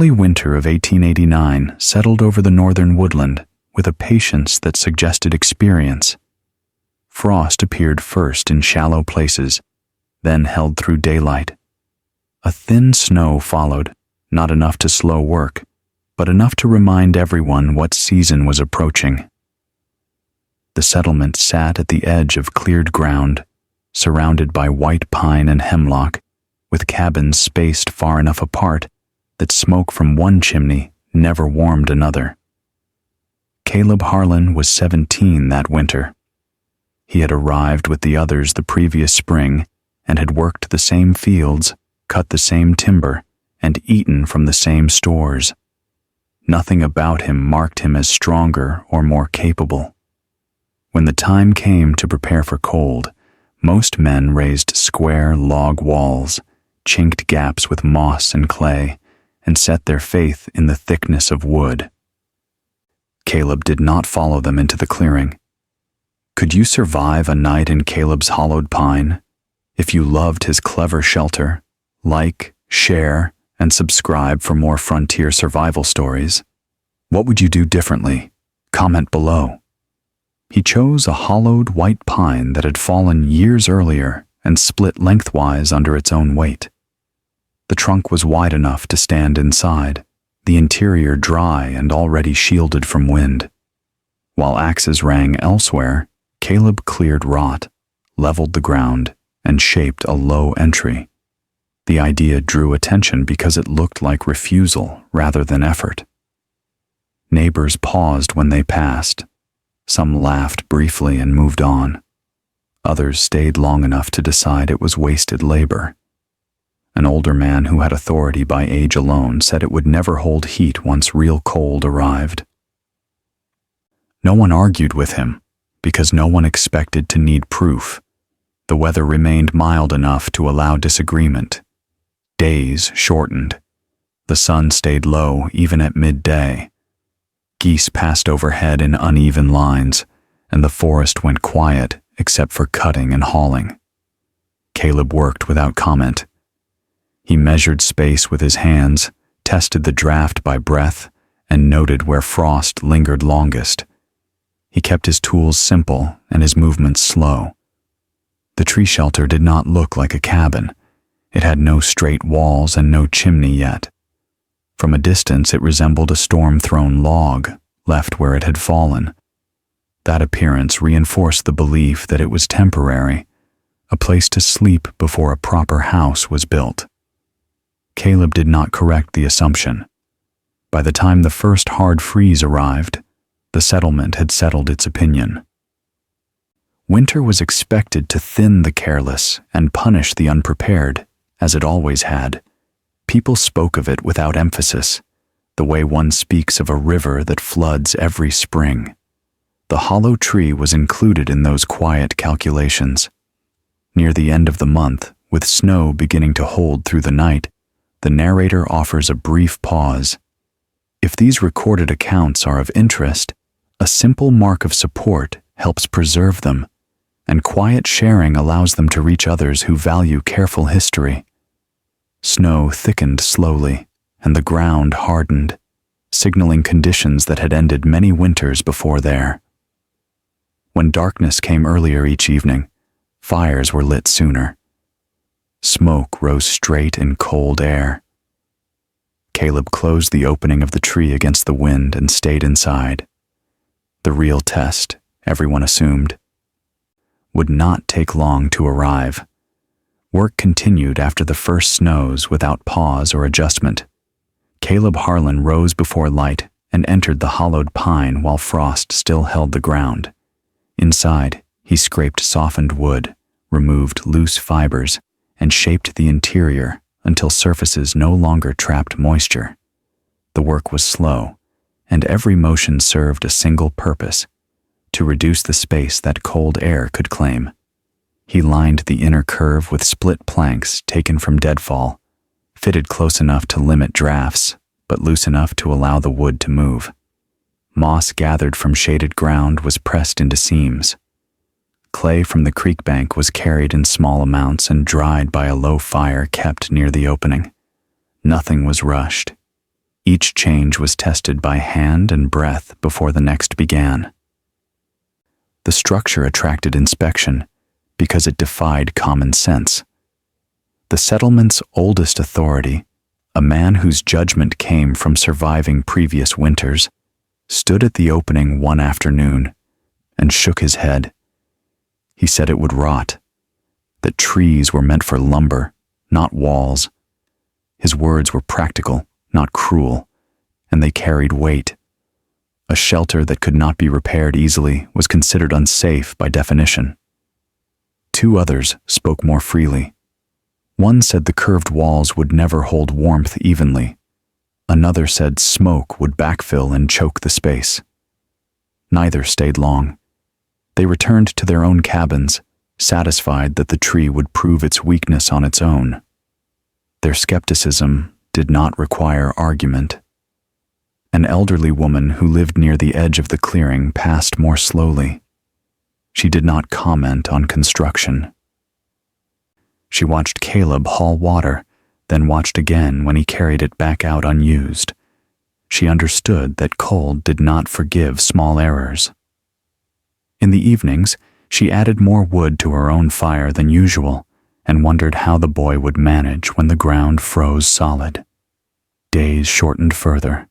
early winter of 1889 settled over the northern woodland with a patience that suggested experience. Frost appeared first in shallow places, then held through daylight. A thin snow followed, not enough to slow work, but enough to remind everyone what season was approaching. The settlement sat at the edge of cleared ground, surrounded by white pine and hemlock, with cabins spaced far enough apart that smoke from one chimney never warmed another. Caleb Harlan was 17 that winter. He had arrived with the others the previous spring and had worked the same fields, cut the same timber, and eaten from the same stores. Nothing about him marked him as stronger or more capable. When the time came to prepare for cold, most men raised square log walls, chinked gaps with moss and clay, and set their faith in the thickness of wood. Caleb did not follow them into the clearing. Could you survive a night in Caleb's hollowed pine? If you loved his clever shelter, like, share, and subscribe for more frontier survival stories. What would you do differently? Comment below. He chose a hollowed white pine that had fallen years earlier and split lengthwise under its own weight. The trunk was wide enough to stand inside, the interior dry and already shielded from wind. While axes rang elsewhere, Caleb cleared rot, leveled the ground, and shaped a low entry. The idea drew attention because it looked like refusal rather than effort. Neighbors paused when they passed. Some laughed briefly and moved on. Others stayed long enough to decide it was wasted labor. An older man who had authority by age alone said it would never hold heat once real cold arrived. No one argued with him, because no one expected to need proof. The weather remained mild enough to allow disagreement. Days shortened. The sun stayed low even at midday. Geese passed overhead in uneven lines, and the forest went quiet except for cutting and hauling. Caleb worked without comment. He measured space with his hands, tested the draft by breath, and noted where frost lingered longest. He kept his tools simple and his movements slow. The tree shelter did not look like a cabin. It had no straight walls and no chimney yet. From a distance it resembled a storm-thrown log, left where it had fallen. That appearance reinforced the belief that it was temporary, a place to sleep before a proper house was built. Caleb did not correct the assumption. By the time the first hard freeze arrived, the settlement had settled its opinion. Winter was expected to thin the careless and punish the unprepared, as it always had. People spoke of it without emphasis, the way one speaks of a river that floods every spring. The hollow tree was included in those quiet calculations. Near the end of the month, with snow beginning to hold through the night, the narrator offers a brief pause. If these recorded accounts are of interest, a simple mark of support helps preserve them, and quiet sharing allows them to reach others who value careful history. Snow thickened slowly, and the ground hardened, signaling conditions that had ended many winters before there. When darkness came earlier each evening, fires were lit sooner. Smoke rose straight in cold air. Caleb closed the opening of the tree against the wind and stayed inside. The real test, everyone assumed, would not take long to arrive. Work continued after the first snows without pause or adjustment. Caleb Harlan rose before light and entered the hollowed pine while frost still held the ground. Inside, he scraped softened wood, removed loose fibers, and shaped the interior until surfaces no longer trapped moisture. The work was slow, and every motion served a single purpose: to reduce the space that cold air could claim. He lined the inner curve with split planks taken from deadfall, fitted close enough to limit drafts, but loose enough to allow the wood to move. Moss gathered from shaded ground was pressed into seams. Clay from the creek bank was carried in small amounts and dried by a low fire kept near the opening. Nothing was rushed. Each change was tested by hand and breath before the next began. The structure attracted inspection because it defied common sense. The settlement's oldest authority, a man whose judgment came from surviving previous winters, stood at the opening one afternoon and shook his head. He said it would rot, that trees were meant for lumber, not walls. His words were practical, not cruel, and they carried weight. A shelter that could not be repaired easily was considered unsafe by definition. Two others spoke more freely. One said the curved walls would never hold warmth evenly. Another said smoke would backfill and choke the space. Neither stayed long. They returned to their own cabins, satisfied that the tree would prove its weakness on its own. Their skepticism did not require argument. An elderly woman who lived near the edge of the clearing passed more slowly. She did not comment on construction. She watched Caleb haul water, then watched again when he carried it back out unused. She understood that cold did not forgive small errors. In the evenings, she added more wood to her own fire than usual and wondered how the boy would manage when the ground froze solid. Days shortened further.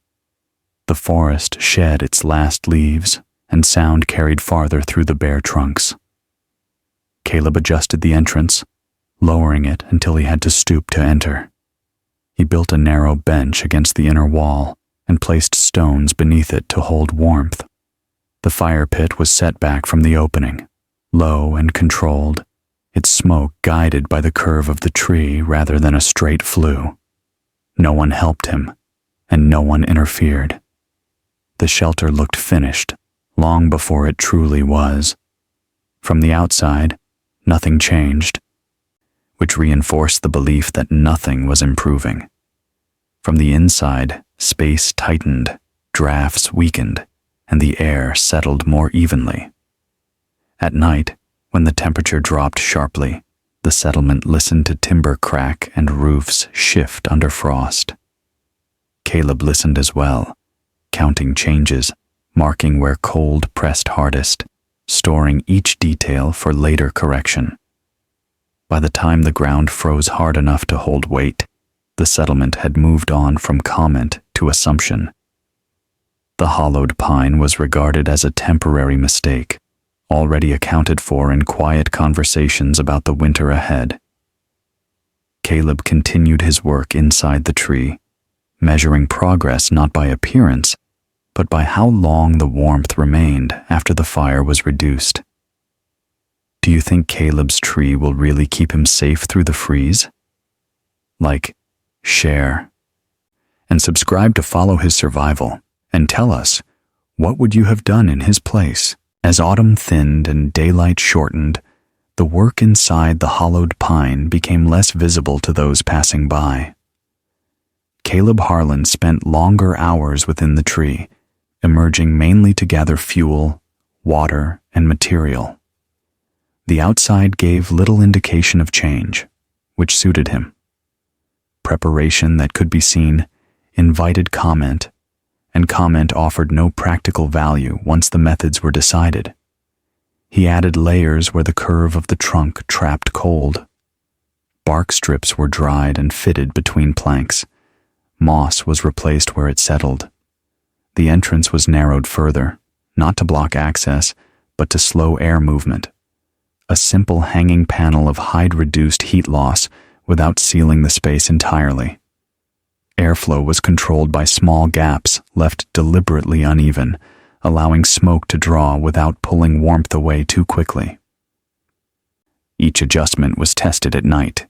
The forest shed its last leaves, and sound carried farther through the bare trunks. Caleb adjusted the entrance, lowering it until he had to stoop to enter. He built a narrow bench against the inner wall and placed stones beneath it to hold warmth. The fire pit was set back from the opening, low and controlled, its smoke guided by the curve of the tree rather than a straight flue. No one helped him, and no one interfered. The shelter looked finished long before it truly was. From the outside, nothing changed, which reinforced the belief that nothing was improving. From the inside, space tightened, drafts weakened, and the air settled more evenly. At night, when the temperature dropped sharply, the settlement listened to timber crack and roofs shift under frost. Caleb listened as well, counting changes, marking where cold pressed hardest, storing each detail for later correction. By the time the ground froze hard enough to hold weight, the settlement had moved on from comment to assumption. The hollowed pine was regarded as a temporary mistake, already accounted for in quiet conversations about the winter ahead. Caleb continued his work inside the tree, measuring progress not by appearance, but by how long the warmth remained after the fire was reduced. Do you think Caleb's tree will really keep him safe through the freeze? Like, share, and subscribe to follow his survival, and tell us, what would you have done in his place? As autumn thinned and daylight shortened, the work inside the hollowed pine became less visible to those passing by. Caleb Harlan spent longer hours within the tree, emerging mainly to gather fuel, water, and material. The outside gave little indication of change, which suited him. Preparation that could be seen invited comment, and comment offered no practical value once the methods were decided. He added layers where the curve of the trunk trapped cold. Bark strips were dried and fitted between planks. Moss was replaced where it settled. The entrance was narrowed further, not to block access, but to slow air movement. A simple hanging panel of hide-reduced heat loss without sealing the space entirely. Airflow was controlled by small gaps left deliberately uneven, allowing smoke to draw without pulling warmth away too quickly. Each adjustment was tested at night.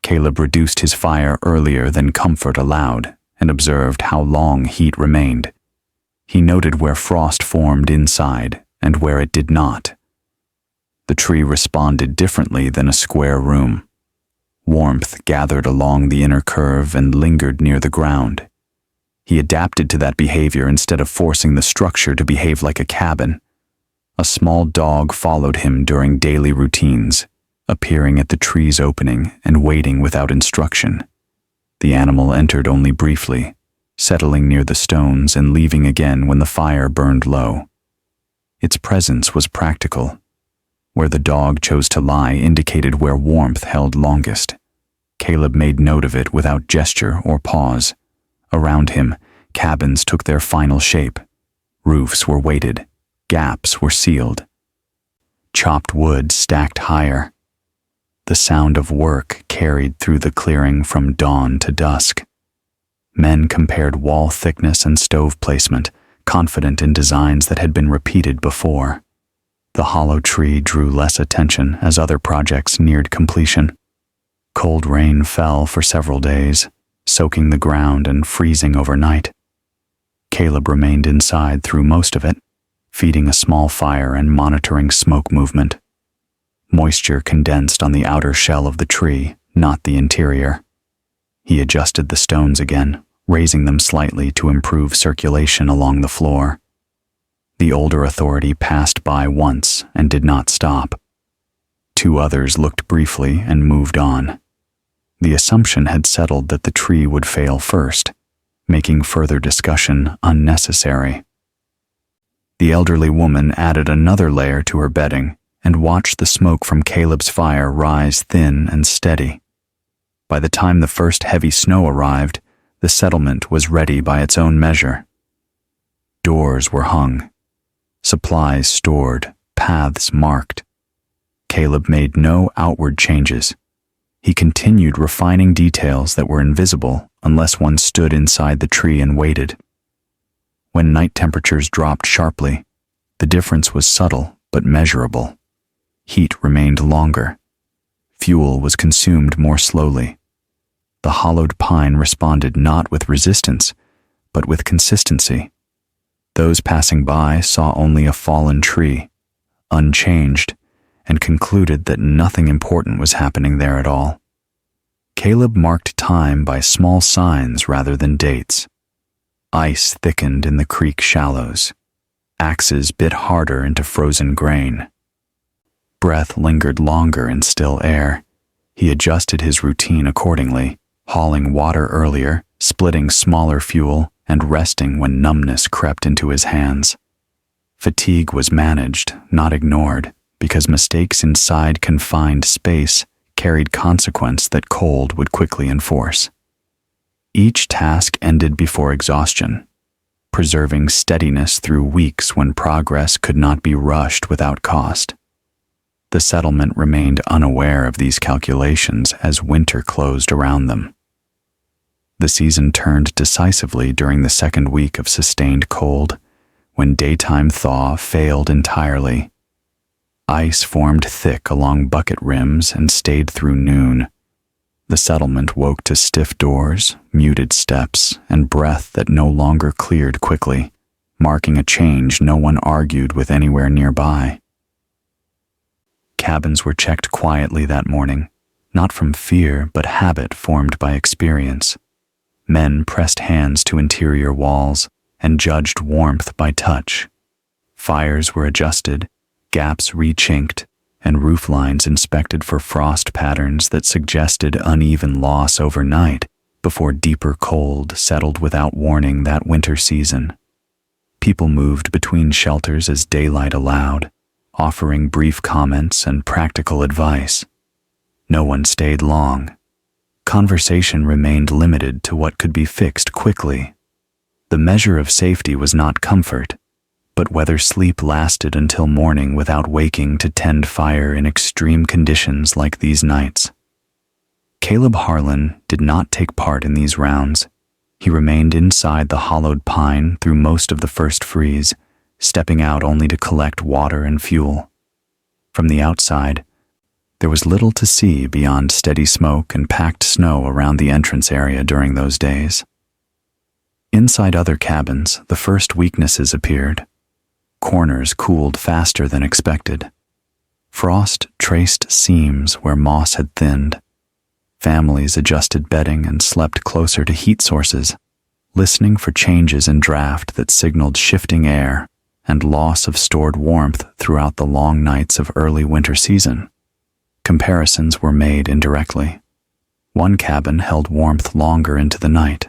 Caleb reduced his fire earlier than comfort allowed and observed how long heat remained. He noted where frost formed inside and where it did not. The tree responded differently than a square room. Warmth gathered along the inner curve and lingered near the ground. He adapted to that behavior instead of forcing the structure to behave like a cabin. A small dog followed him during daily routines, appearing at the tree's opening and waiting without instruction. The animal entered only briefly, settling near the stones and leaving again when the fire burned low. Its presence was practical. Where the dog chose to lie indicated where warmth held longest. Caleb made note of it without gesture or pause. Around him, cabins took their final shape. Roofs were weighted. Gaps were sealed. Chopped wood stacked higher. The sound of work carried through the clearing from dawn to dusk. Men compared wall thickness and stove placement, confident in designs that had been repeated before. The hollow tree drew less attention as other projects neared completion. Cold rain fell for several days, soaking the ground and freezing overnight. Caleb remained inside through most of it, feeding a small fire and monitoring smoke movement. Moisture condensed on the outer shell of the tree, not the interior. He adjusted the stones again, raising them slightly to improve circulation along the floor. The older authority passed by once and did not stop. 2 others looked briefly and moved on. The assumption had settled that the tree would fail first, making further discussion unnecessary. The elderly woman added another layer to her bedding and watched the smoke from Caleb's fire rise thin and steady. By the time the first heavy snow arrived, the settlement was ready by its own measure. Doors were hung, supplies stored, paths marked. Caleb made no outward changes. He continued refining details that were invisible unless one stood inside the tree and waited. When night temperatures dropped sharply, the difference was subtle but measurable. Heat remained longer. Fuel was consumed more slowly. The hollowed pine responded not with resistance, but with consistency. Those passing by saw only a fallen tree, unchanged, and concluded that nothing important was happening there at all. Caleb marked time by small signs rather than dates. Ice thickened in the creek shallows. Axes bit harder into frozen grain. Breath lingered longer in still air. He adjusted his routine accordingly, hauling water earlier, splitting smaller fuel, and resting when numbness crept into his hands. Fatigue was managed, not ignored, because mistakes inside confined space carried consequence that cold would quickly enforce. Each task ended before exhaustion, preserving steadiness through weeks when progress could not be rushed without cost. The settlement remained unaware of these calculations as winter closed around them. The season turned decisively during the second week of sustained cold, when daytime thaw failed entirely. Ice formed thick along bucket rims and stayed through noon. The settlement woke to stiff doors, muted steps, and breath that no longer cleared quickly, marking a change no one argued with anywhere nearby. Cabins were checked quietly that morning, not from fear but habit formed by experience. Men pressed hands to interior walls and judged warmth by touch. Fires were adjusted, gaps rechinked, and roof lines inspected for frost patterns that suggested uneven loss overnight before deeper cold settled without warning that winter season. People moved between shelters as daylight allowed, offering brief comments and practical advice. No one stayed long. Conversation remained limited to what could be fixed quickly. The measure of safety was not comfort, but whether sleep lasted until morning without waking to tend fire in extreme conditions like these nights. Caleb Harlan did not take part in these rounds. He remained inside the hollowed pine through most of the first freeze, stepping out only to collect water and fuel. From the outside, there was little to see beyond steady smoke and packed snow around the entrance area during those days. Inside other cabins, the first weaknesses appeared. Corners cooled faster than expected. Frost traced seams where moss had thinned. Families adjusted bedding and slept closer to heat sources, listening for changes in draft that signaled shifting air and loss of stored warmth throughout the long nights of early winter season. Comparisons were made indirectly. One cabin held warmth longer into the night.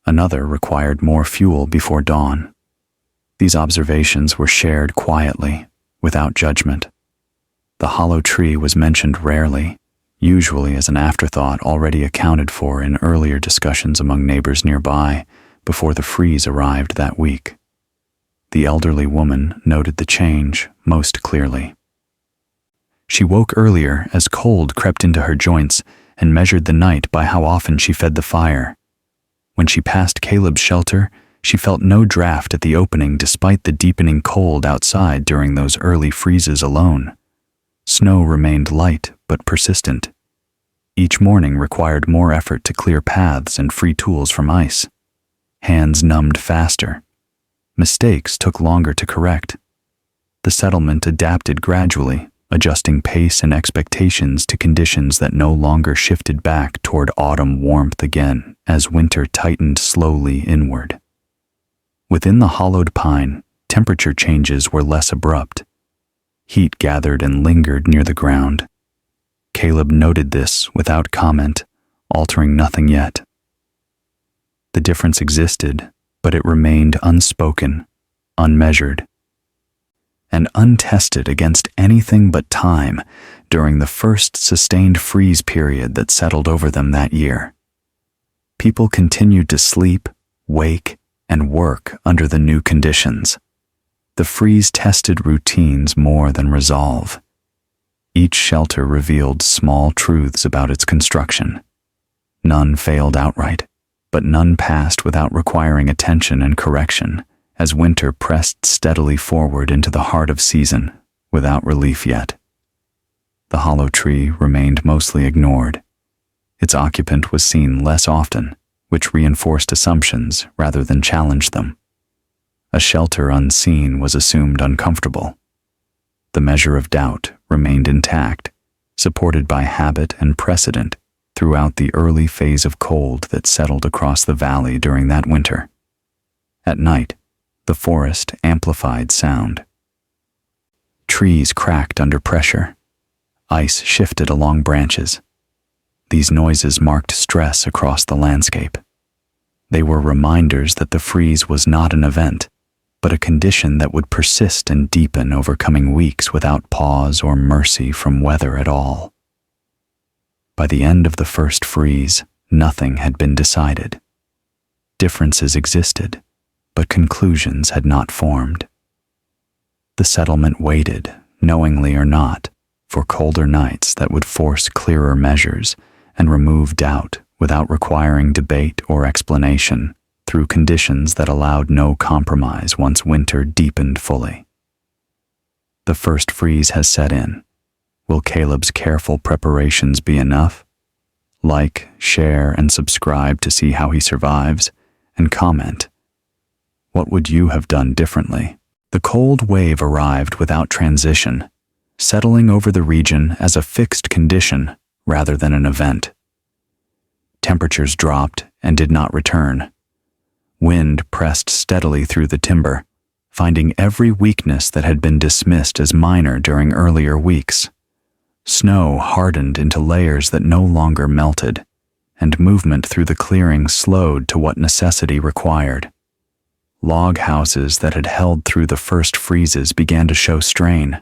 Another required more fuel before dawn. These observations were shared quietly, without judgment. The hollow tree was mentioned rarely, usually as an afterthought already accounted for in earlier discussions among neighbors nearby before the freeze arrived that week. The elderly woman noted the change most clearly. She woke earlier as cold crept into her joints and measured the night by how often she fed the fire. When she passed Caleb's shelter, she felt no draft at the opening despite the deepening cold outside during those early freezes alone. Snow remained light but persistent. Each morning required more effort to clear paths and free tools from ice. Hands numbed faster. Mistakes took longer to correct. The settlement adapted gradually, adjusting pace and expectations to conditions that no longer shifted back toward autumn warmth again as winter tightened slowly inward. Within the hollowed pine, temperature changes were less abrupt. Heat gathered and lingered near the ground. Caleb noted this without comment, altering nothing yet. The difference existed, but it remained unspoken, unmeasured, and untested against anything but time during the first sustained freeze period that settled over them that year. People continued to sleep, wake, and work under the new conditions. The freeze tested routines more than resolve. Each shelter revealed small truths about its construction. None failed outright, but none passed without requiring attention and correction as winter pressed steadily forward into the heart of season without relief yet. The hollow tree remained mostly ignored. Its occupant was seen less often, which reinforced assumptions rather than challenged them. A shelter unseen was assumed uncomfortable. The measure of doubt remained intact, supported by habit and precedent throughout the early phase of cold that settled across the valley during that winter. At night, the forest amplified sound. Trees cracked under pressure. Ice shifted along branches. These noises marked stress across the landscape. They were reminders that the freeze was not an event, but a condition that would persist and deepen over coming weeks without pause or mercy from weather at all. By the end of the first freeze, nothing had been decided. Differences existed, but conclusions had not formed. The settlement waited, knowingly or not, for colder nights that would force clearer measures and remove doubt without requiring debate or explanation through conditions that allowed no compromise once winter deepened fully. The first freeze has set in. Will Caleb's careful preparations be enough? Like, share, and subscribe to see how he survives, and comment. What would you have done differently? The cold wave arrived without transition, settling over the region as a fixed condition rather than an event. Temperatures dropped and did not return. Wind pressed steadily through the timber, finding every weakness that had been dismissed as minor during earlier weeks. Snow hardened into layers that no longer melted, and movement through the clearing slowed to what necessity required. Log houses that had held through the first freezes began to show strain.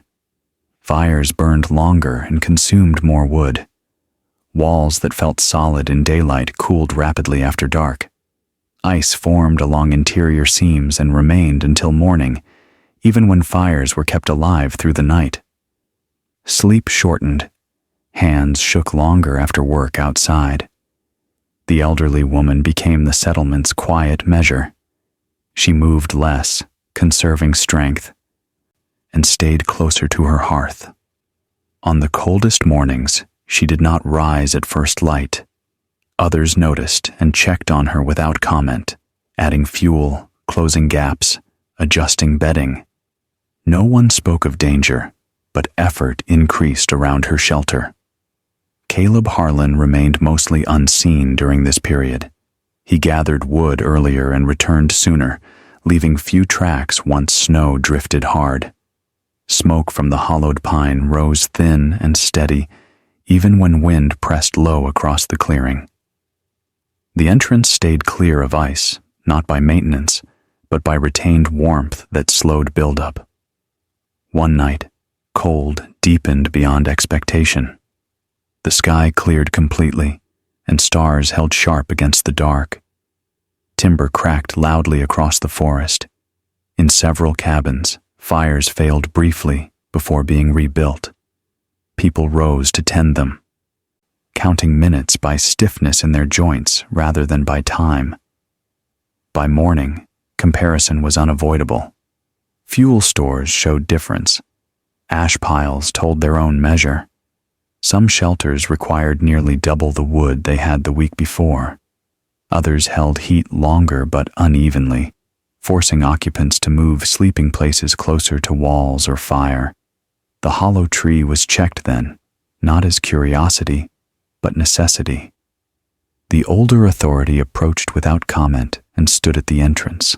Fires burned longer and consumed more wood. Walls that felt solid in daylight cooled rapidly after dark. Ice formed along interior seams and remained until morning, even when fires were kept alive through the night. Sleep shortened. Hands shook longer after work outside. The elderly woman became the settlement's quiet measure. She moved less, conserving strength, and stayed closer to her hearth. On the coldest mornings, she did not rise at first light. Others noticed and checked on her without comment, adding fuel, closing gaps, adjusting bedding. No one spoke of danger, but effort increased around her shelter. Caleb Harlan remained mostly unseen during this period. He gathered wood earlier and returned sooner, leaving few tracks once snow drifted hard. Smoke from the hollowed pine rose thin and steady, even when wind pressed low across the clearing. The entrance stayed clear of ice, not by maintenance, but by retained warmth that slowed buildup. One night, cold deepened beyond expectation. The sky cleared completely, and stars held sharp against the dark. Timber cracked loudly across the forest. In several cabins, fires failed briefly before being rebuilt. People rose to tend them, counting minutes by stiffness in their joints rather than by time. By morning, comparison was unavoidable. Fuel stores showed difference. Ash piles told their own measure. Some shelters required nearly double the wood they had the week before. Others held heat longer but unevenly, forcing occupants to move sleeping places closer to walls or fire. The hollow tree was checked then, not as curiosity, but necessity. The older authority approached without comment and stood at the entrance.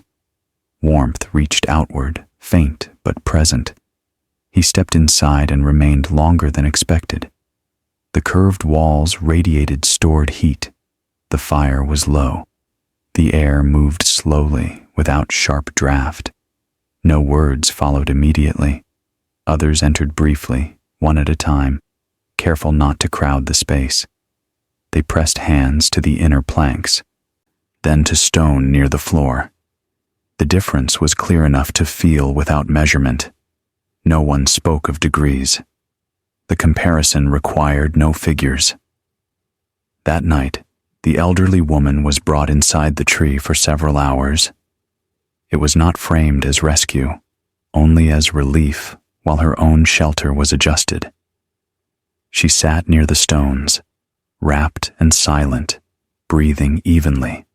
Warmth reached outward, faint but present. He stepped inside and remained longer than expected. The curved walls radiated stored heat. The fire was low. The air moved slowly, without sharp draft. No words followed immediately. Others entered briefly, one at a time, careful not to crowd the space. They pressed hands to the inner planks, then to stone near the floor. The difference was clear enough to feel without measurement. No one spoke of degrees. The comparison required no figures. That night, the elderly woman was brought inside the tree for several hours. It was not framed as rescue, only as relief while her own shelter was adjusted. She sat near the stones, rapt and silent, breathing evenly.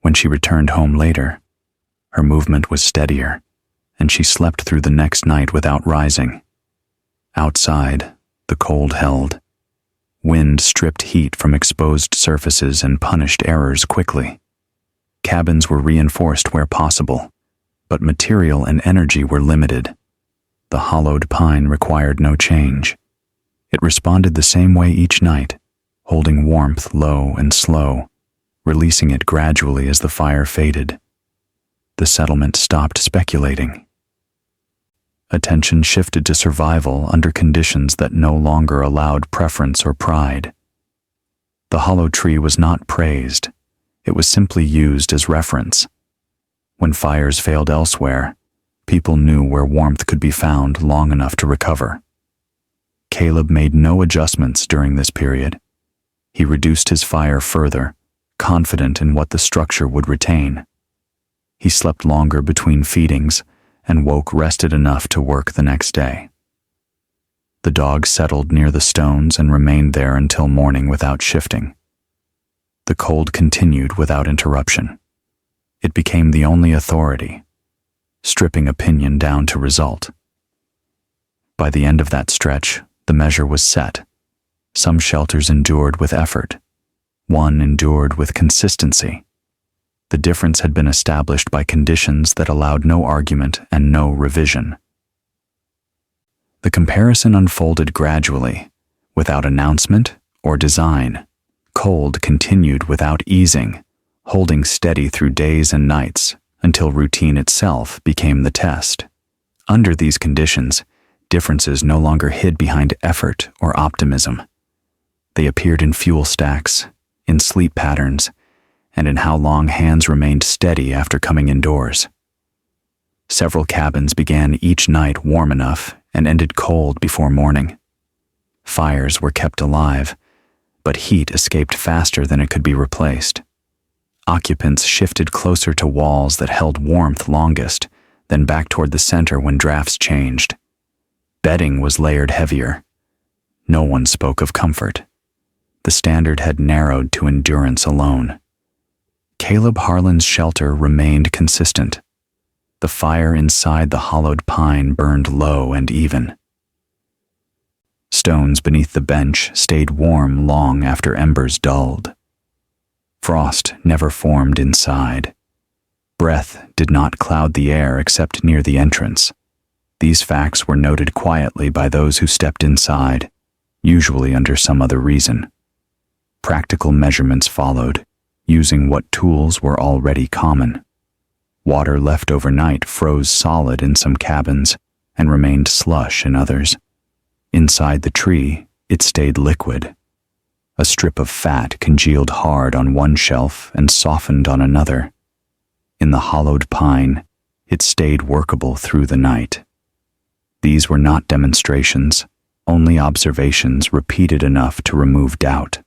When she returned home later, her movement was steadier, and she slept through the next night without rising. Outside, the cold held. Wind stripped heat from exposed surfaces and punished errors quickly. Cabins were reinforced where possible, but material and energy were limited. The hollowed pine required no change. It responded the same way each night, holding warmth low and slow, releasing it gradually as the fire faded. The settlement stopped speculating. Attention shifted to survival under conditions that no longer allowed preference or pride. The hollow tree was not praised. It was simply used as reference. When fires failed elsewhere, people knew where warmth could be found long enough to recover. Caleb made no adjustments during this period. He reduced his fire further, confident in what the structure would retain. He slept longer between feedings and woke rested enough to work the next day. The dog settled near the stones and remained there until morning without shifting. The cold continued without interruption. It became the only authority, stripping opinion down to result. By the end of that stretch, the measure was set. Some shelters endured with effort. One endured with consistency. The difference had been established by conditions that allowed no argument and no revision. The comparison unfolded gradually, without announcement or design. Cold continued without easing, holding steady through days and nights until routine itself became the test. Under these conditions, differences no longer hid behind effort or optimism. They appeared in fuel stacks, in sleep patterns, and in how long hands remained steady after coming indoors. Several cabins began each night warm enough and ended cold before morning. Fires were kept alive, but heat escaped faster than it could be replaced. Occupants shifted closer to walls that held warmth longest, then back toward the center when drafts changed. Bedding was layered heavier. No one spoke of comfort. The standard had narrowed to endurance alone. Caleb Harlan's shelter remained consistent. The fire inside the hollowed pine burned low and even. Stones beneath the bench stayed warm long after embers dulled. Frost never formed inside. Breath did not cloud the air except near the entrance. These facts were noted quietly by those who stepped inside, usually under some other reason. Practical measurements followed. using what tools were already common. Water left overnight froze solid in some cabins and remained slush in others. Inside the tree, it stayed liquid. A strip of fat congealed hard on one shelf and softened on another. In the hollowed pine, it stayed workable through the night. These were not demonstrations, only observations repeated enough to remove doubt.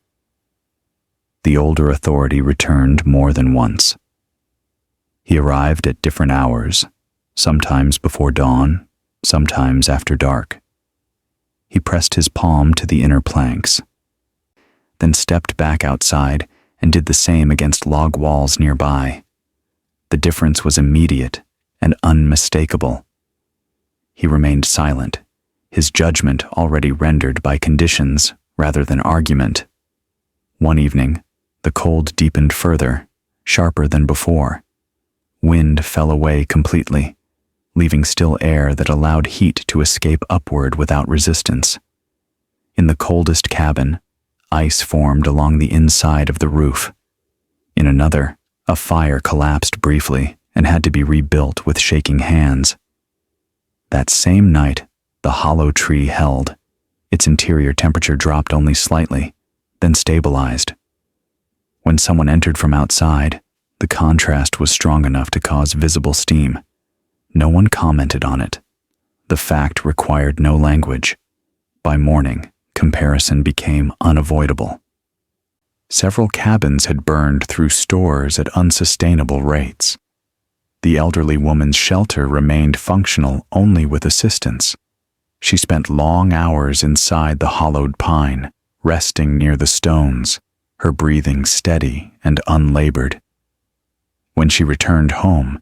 The older authority returned more than once. He arrived at different hours, sometimes before dawn, sometimes after dark. He pressed his palm to the inner planks, then stepped back outside and did the same against log walls nearby. The difference was immediate and unmistakable. He remained silent, his judgment already rendered by conditions rather than argument. One evening, the cold deepened further, sharper than before. Wind fell away completely, leaving still air that allowed heat to escape upward without resistance. In the coldest cabin, ice formed along the inside of the roof. In another, a fire collapsed briefly and had to be rebuilt with shaking hands. That same night, the hollow tree held. Its interior temperature dropped only slightly, then stabilized. When someone entered from outside, the contrast was strong enough to cause visible steam. No one commented on it. The fact required no language. By morning, comparison became unavoidable. Several cabins had burned through stores at unsustainable rates. The elderly woman's shelter remained functional only with assistance. She spent long hours inside the hollowed pine, resting near the stones, her breathing steady and unlabored. When she returned home,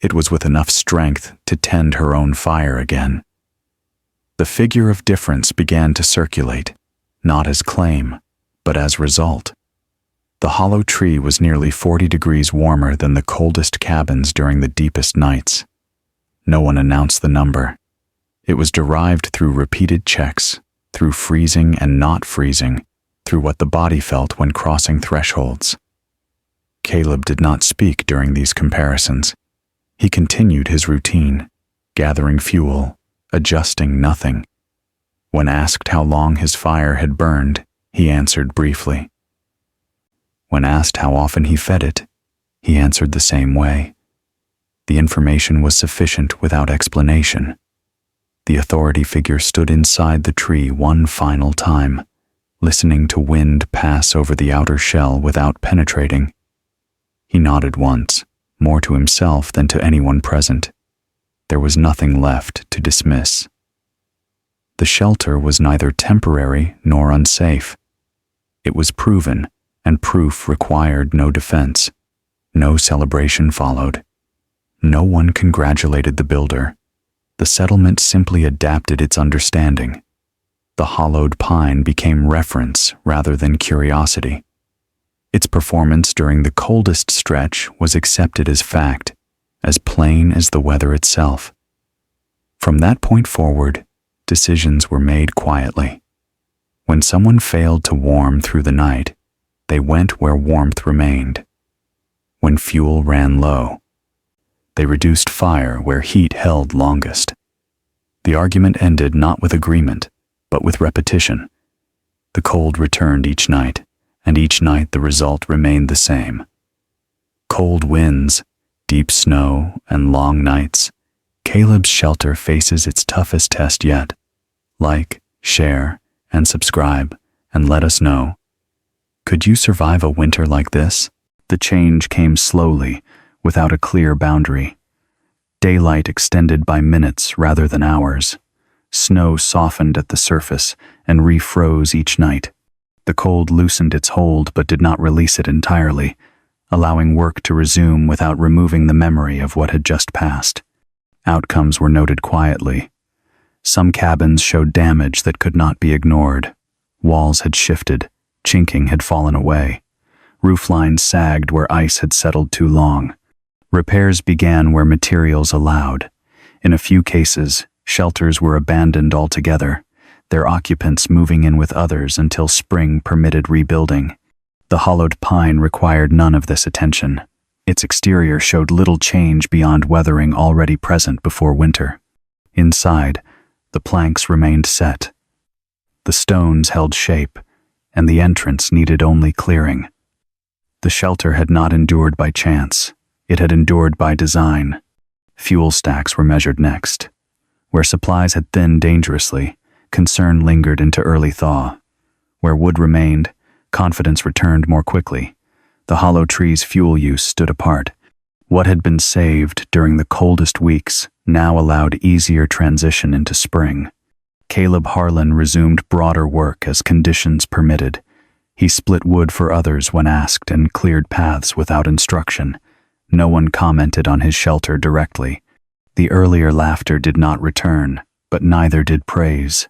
it was with enough strength to tend her own fire again. The figure of difference began to circulate, not as claim, but as result. The hollow tree was nearly 40 degrees warmer than the coldest cabins during the deepest nights. No one announced the number. It was derived through repeated checks, through freezing and not freezing, through what the body felt when crossing thresholds. Caleb did not speak during these comparisons. He continued his routine, gathering fuel, adjusting nothing. When asked how long his fire had burned, he answered briefly. When asked how often he fed it, he answered the same way. The information was sufficient without explanation. The authority figure stood inside the tree one final time, listening to wind pass over the outer shell without penetrating. He nodded once, more to himself than to anyone present. There was nothing left to dismiss. The shelter was neither temporary nor unsafe. It was proven, and proof required no defense. No celebration followed. No one congratulated the builder. The settlement simply adapted its understanding. The hollowed pine became reference rather than curiosity. Its performance during the coldest stretch was accepted as fact, as plain as the weather itself. From that point forward, decisions were made quietly. When someone failed to warm through the night, they went where warmth remained. When fuel ran low, they reduced fire where heat held longest. The argument ended not with agreement, but with repetition. The cold returned each night, and each night the result remained the same. Cold winds, deep snow, and long nights. Caleb's shelter faces its toughest test yet. Like, share, and subscribe, and let us know. Could you survive a winter like this? The change came slowly, without a clear boundary. Daylight extended by minutes rather than hours. Snow softened at the surface and refroze each night. The cold loosened its hold but did not release it entirely, allowing work to resume without removing the memory of what had just passed. Outcomes were noted quietly. Some cabins showed damage that could not be ignored. Walls had shifted, chinking had fallen away. Rooflines sagged where ice had settled too long. Repairs began where materials allowed. In a few cases, shelters were abandoned altogether, their occupants moving in with others until spring permitted rebuilding. The hollowed pine required none of this attention. Its exterior showed little change beyond weathering already present before winter. Inside, the planks remained set. The stones held shape, and the entrance needed only clearing. The shelter had not endured by chance. It had endured by design. Fuel stacks were measured next. Where supplies had thinned dangerously, concern lingered into early thaw. Where wood remained, confidence returned more quickly. The hollow tree's fuel use stood apart. What had been saved during the coldest weeks now allowed easier transition into spring. Caleb Harlan resumed broader work as conditions permitted. He split wood for others when asked and cleared paths without instruction. No one commented on his shelter directly. The earlier laughter did not return, but neither did praise.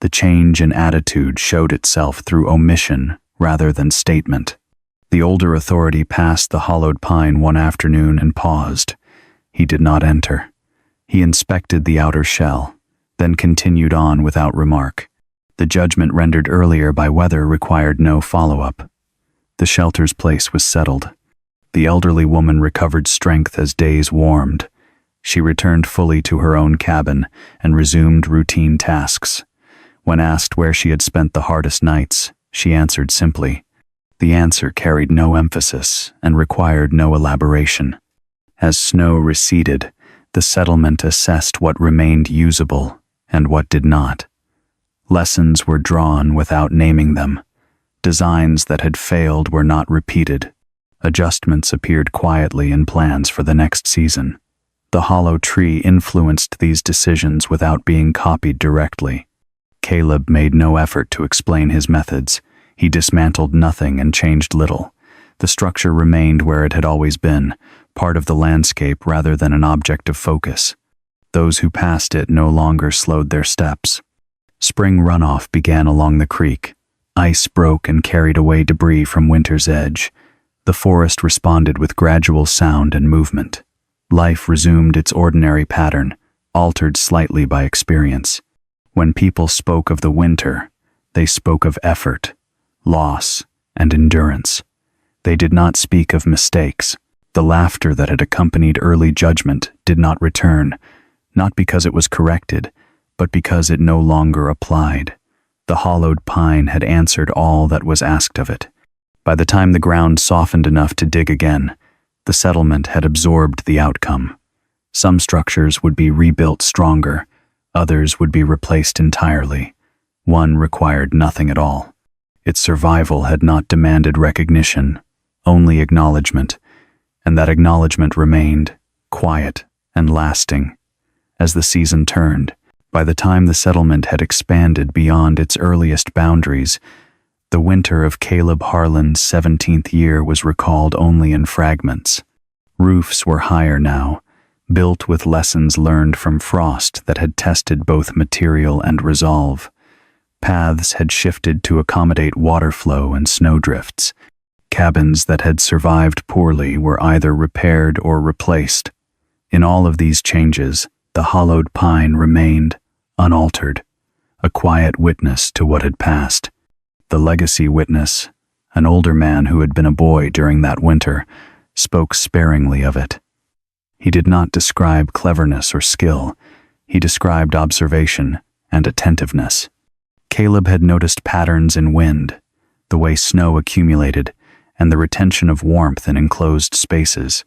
The change in attitude showed itself through omission rather than statement. The older authority passed the hollowed pine one afternoon and paused. He did not enter. He inspected the outer shell, then continued on without remark. The judgment rendered earlier by weather required no follow-up. The shelter's place was settled. The elderly woman recovered strength as days warmed. She returned fully to her own cabin and resumed routine tasks. When asked where she had spent the hardest nights, she answered simply. The answer carried no emphasis and required no elaboration. As snow receded, the settlement assessed what remained usable and what did not. Lessons were drawn without naming them. Designs that had failed were not repeated. Adjustments appeared quietly in plans for the next season. The hollow tree influenced these decisions without being copied directly. Caleb made no effort to explain his methods. He dismantled nothing and changed little. The structure remained where it had always been, part of the landscape rather than an object of focus. Those who passed it no longer slowed their steps. Spring runoff began along the creek. Ice broke and carried away debris from winter's edge. The forest responded with gradual sound and movement. Life resumed its ordinary pattern, altered slightly by experience. When people spoke of the winter, they spoke of effort, loss, and endurance. They did not speak of mistakes. The laughter that had accompanied early judgment did not return, not because it was corrected, but because it no longer applied. The hollowed pine had answered all that was asked of it. By the time the ground softened enough to dig again, the settlement had absorbed the outcome. Some structures would be rebuilt stronger, others would be replaced entirely. One required nothing at all. Its survival had not demanded recognition, only acknowledgement, and that acknowledgement remained, quiet and lasting. As the season turned, by the time the settlement had expanded beyond its earliest boundaries, the winter of Caleb Harlan's 17th year was recalled only in fragments. Roofs were higher now, built with lessons learned from frost that had tested both material and resolve. Paths had shifted to accommodate water flow and snowdrifts. Cabins that had survived poorly were either repaired or replaced. In all of these changes, the hollowed pine remained unaltered, a quiet witness to what had passed. The legacy witness, an older man who had been a boy during that winter, spoke sparingly of it. He did not describe cleverness or skill. He described observation and attentiveness. Caleb had noticed patterns in wind, the way snow accumulated, and the retention of warmth in enclosed spaces.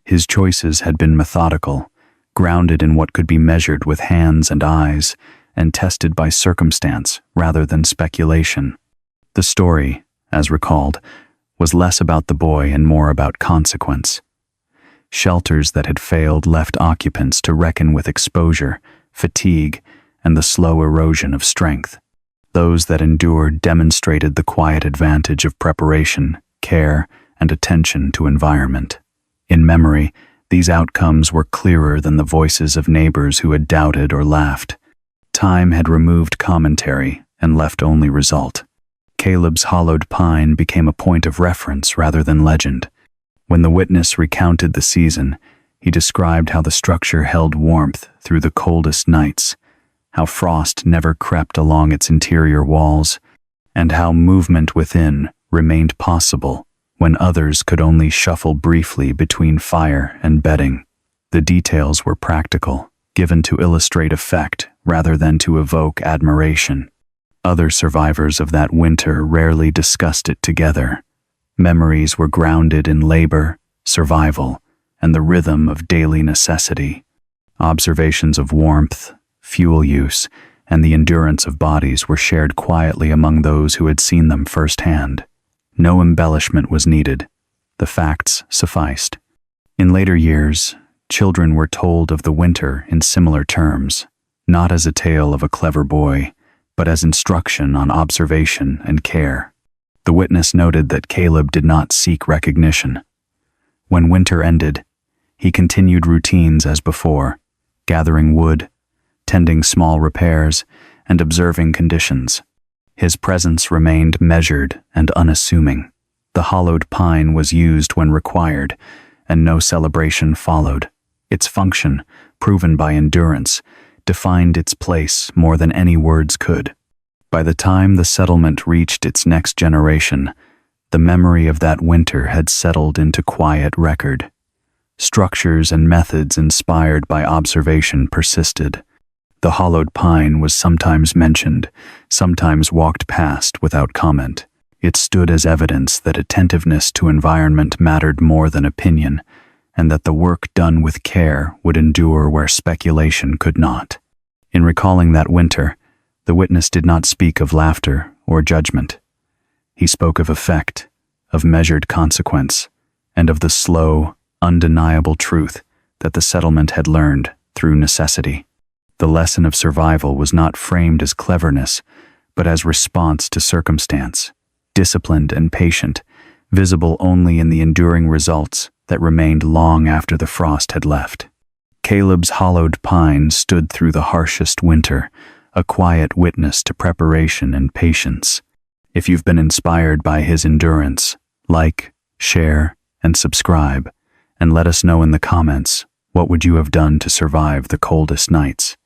His choices had been methodical, grounded in what could be measured with hands and eyes, and tested by circumstance rather than speculation. The story, as recalled, was less about the boy and more about consequence. Shelters that had failed left occupants to reckon with exposure, fatigue, and the slow erosion of strength. Those that endured demonstrated the quiet advantage of preparation, care, and attention to environment. In memory, these outcomes were clearer than the voices of neighbors who had doubted or laughed. Time had removed commentary and left only result. Caleb's hollowed pine became a point of reference rather than legend. When the witness recounted the season, he described how the structure held warmth through the coldest nights, how frost never crept along its interior walls, and how movement within remained possible when others could only shuffle briefly between fire and bedding. The details were practical, given to illustrate effect rather than to evoke admiration. Other survivors of that winter rarely discussed it together. Memories were grounded in labor, survival, and the rhythm of daily necessity. Observations of warmth, fuel use, and the endurance of bodies were shared quietly among those who had seen them firsthand. No embellishment was needed. The facts sufficed. In later years, children were told of the winter in similar terms, not as a tale of a clever boy, but as instruction on observation and care. The witness noted that Caleb did not seek recognition. When winter ended, he continued routines as before, gathering wood, tending small repairs, and observing conditions. His presence remained measured and unassuming. The hollowed pine was used when required, and no celebration followed. Its function, proven by endurance, defined its place more than any words could. By the time the settlement reached its next generation, the memory of that winter had settled into quiet record. Structures and methods inspired by observation persisted. The hollowed pine was sometimes mentioned, sometimes walked past without comment. It stood as evidence that attentiveness to environment mattered more than opinion, and that the work done with care would endure where speculation could not. In recalling that winter, the witness did not speak of laughter or judgment. He spoke of effect, of measured consequence, and of the slow, undeniable truth that the settlement had learned through necessity. The lesson of survival was not framed as cleverness, but as response to circumstance, disciplined and patient, visible only in the enduring results that remained long after the frost had left. Caleb's hollowed pine stood through the harshest winter, a quiet witness to preparation and patience. If you've been inspired by his endurance, like, share, and subscribe, and let us know in the comments, what would you have done to survive the coldest nights?